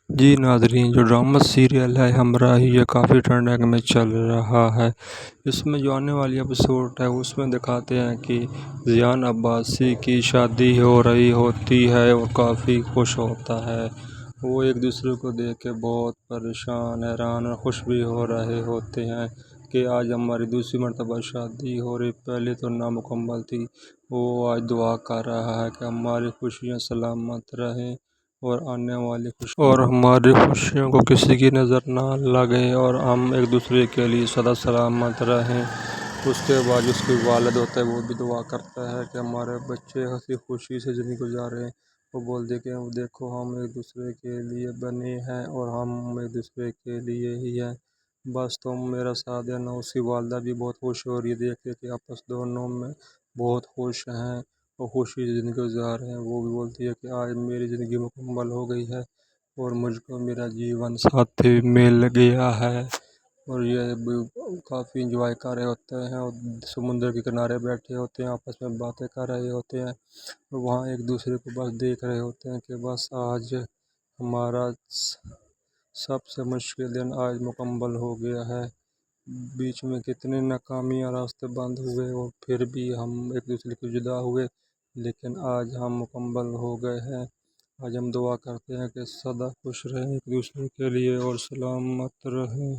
جی ناظرین، جو drama serial ہے ہمراہی، یہ کافی ٹرینڈنگ میں چل رہا ہے۔ اس میں جو آنے والی ایپیسوڈ ہے اس میں دکھاتے ہیں کہ ذیان عباسی کی شادی ہو رہی ہوتی ہے اور کافی خوش ہوتا ہے۔ وہ ایک دوسرے کو دیکھ کے بہت پریشان، حیران اور خوش بھی ہو رہے ہوتے ہیں کہ آج ہماری دوسری مرتبہ شادی ہو رہی، پہلے تو نامکمل تھی۔ وہ آج دعا کر رہا ہے کہ ہماری خوشیاں سلامت رہیں اور آنے والی اور ہماری خوشیوں کو کسی کی نظر نہ لگے اور ہم ایک دوسرے کے لیے سدا سلامت رہیں۔ اس کے بعد اس کی والد ہوتا ہے، وہ بھی دعا کرتا ہے کہ ہمارے بچے ہنسی خوشی سے زندگی گزاریں۔ وہ بولتے کہ دیکھو ہم ایک دوسرے کے لیے بنے ہیں اور ہم ایک دوسرے کے لیے ہی ہیں، بس تم میرا ساتھ دینا۔ اس کی والدہ بھی بہت خوش ہو رہی ہے دیکھ کے کہ آپس دونوں میں بہت خوش ہیں اور خوشی سے زندگی گزار رہے ہیں۔ وہ بھی بولتی ہے کہ آج میری زندگی مکمل ہو گئی ہے اور مجھ کو میرا جیون ساتھی مل گیا ہے۔ اور یہ بھی کافی انجوائے کر رہے ہوتے ہیں اور سمندر کے کنارے بیٹھے ہوتے ہیں، آپس میں باتیں کر رہے ہوتے ہیں اور وہاں ایک دوسرے کو بس دیکھ رہے ہوتے ہیں کہ بس آج ہمارا سب سے مشکل دن آج مکمل ہو گیا ہے۔ بیچ میں کتنی ناکامیاں، راستے بند ہوئے اور پھر بھی ہم ایک دوسرے کو جدا ہوئے، لیکن آج ہم مکمل ہو گئے ہیں۔ آج ہم دعا کرتے ہیں کہ سدا خوش رہیں ایک دوسرے کے لیے اور سلامت رہیں۔